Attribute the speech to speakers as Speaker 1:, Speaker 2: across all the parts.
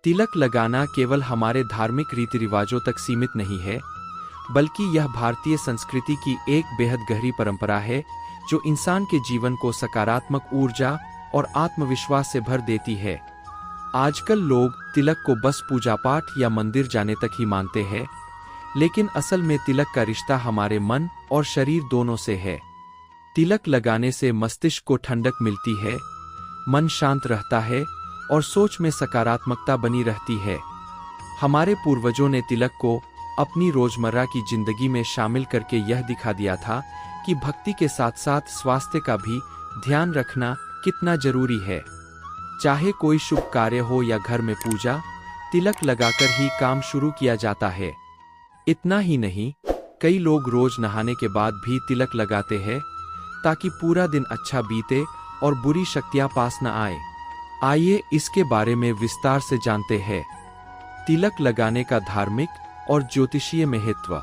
Speaker 1: तिलक लगाना केवल हमारे धार्मिक रीति रिवाजों तक सीमित नहीं है, बल्कि यह भारतीय संस्कृति की एक बेहद गहरी परंपरा है जो इंसान के जीवन को सकारात्मक ऊर्जा और आत्मविश्वास से भर देती है। आजकल लोग तिलक को बस पूजा पाठ या मंदिर जाने तक ही मानते हैं, लेकिन असल में तिलक का रिश्ता हमारे मन और शरीर दोनों से है। तिलक लगाने से मस्तिष्क को ठंडक मिलती है, मन शांत रहता है और सोच में सकारात्मकता बनी रहती है। हमारे पूर्वजों ने तिलक को अपनी रोजमर्रा की जिंदगी में शामिल करके यह दिखा दिया था कि भक्ति के साथ साथ स्वास्थ्य का भी ध्यान रखना कितना जरूरी है। चाहे कोई शुभ कार्य हो या घर में पूजा, तिलक लगाकर ही काम शुरू किया जाता है। इतना ही नहीं, कई लोग रोज नहाने के बाद भी तिलक लगाते हैं ताकि पूरा दिन अच्छा बीते और बुरी शक्तियां पास न आए। आइए इसके बारे में विस्तार से जानते हैं। तिलक लगाने का धार्मिक और ज्योतिषीय महत्व।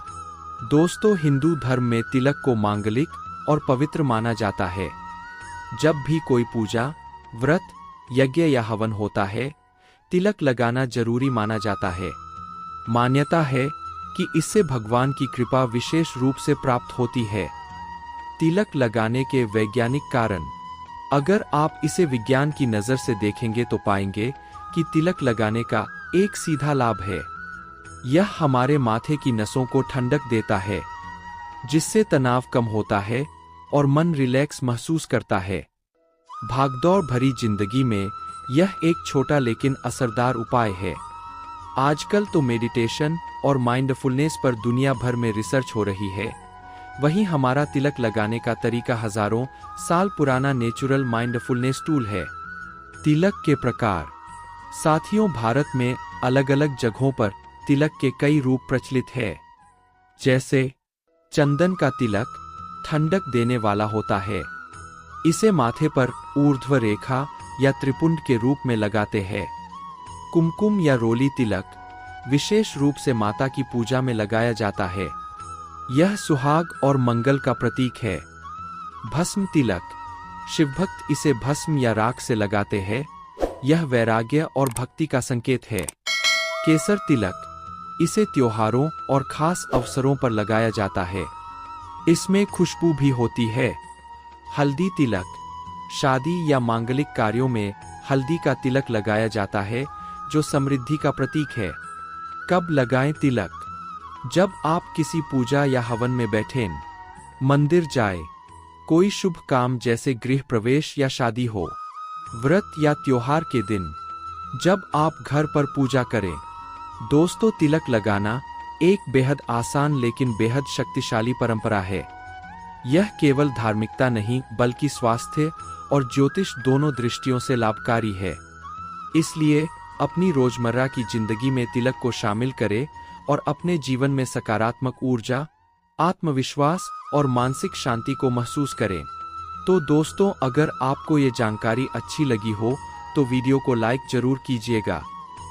Speaker 1: दोस्तों, हिंदू धर्म में तिलक को मांगलिक और पवित्र माना जाता है। जब भी कोई पूजा, व्रत, यज्ञ या हवन होता है, तिलक लगाना जरूरी माना जाता है। मान्यता है कि इससे भगवान की कृपा विशेष रूप से प्राप्त होती है। तिलक लगाने के वैज्ञानिक कारण। अगर आप इसे विज्ञान की नज़र से देखेंगे तो पाएंगे कि तिलक लगाने का एक सीधा लाभ है। यह हमारे माथे की नसों को ठंडक देता है, जिससे तनाव कम होता है और मन रिलैक्स महसूस करता है। भागदौड़ भरी जिंदगी में यह एक छोटा लेकिन असरदार उपाय है। आजकल तो मेडिटेशन और माइंडफुलनेस पर दुनिया भर में रिसर्च हो रही है। वहीं हमारा तिलक लगाने का तरीका हजारों साल पुराना नेचुरल माइंडफुलनेस टूल है। तिलक के प्रकार। साथियों, भारत में अलग अलग जगहों पर तिलक के कई रूप प्रचलित है। जैसे चंदन का तिलक ठंडक देने वाला होता है। इसे माथे पर ऊर्ध्व रेखा या त्रिपुंड के रूप में लगाते हैं। कुमकुम या रोली तिलक विशेष रूप से माता की पूजा में लगाया जाता है। यह सुहाग और मंगल का प्रतीक है। भस्म तिलक। शिवभक्त इसे भस्म या राख से लगाते हैं। यह वैराग्य और भक्ति का संकेत है। केसर तिलक। इसे त्योहारों और खास अवसरों पर लगाया जाता है। इसमें खुशबू भी होती है। हल्दी तिलक। शादी या मांगलिक कार्यों में हल्दी का तिलक लगाया जाता है, जो समृद्धि का प्रतीक है। कब लगाएं तिलक? जब आप किसी पूजा या हवन में बैठें, मंदिर जाए, कोई शुभ काम जैसे गृह प्रवेश या शादी हो, व्रत या त्योहार के दिन, जब आप घर पर पूजा करें। दोस्तों, तिलक लगाना एक बेहद आसान लेकिन बेहद शक्तिशाली परंपरा है। यह केवल धार्मिकता नहीं बल्कि स्वास्थ्य और ज्योतिष दोनों दृष्टियों से लाभकारी है। इसलिए अपनी रोजमर्रा की जिंदगी में तिलक को शामिल करें और अपने जीवन में सकारात्मक ऊर्जा, आत्मविश्वास और मानसिक शांति को महसूस करें। तो दोस्तों, अगर आपको ये जानकारी अच्छी लगी हो तो वीडियो को लाइक जरूर कीजिएगा।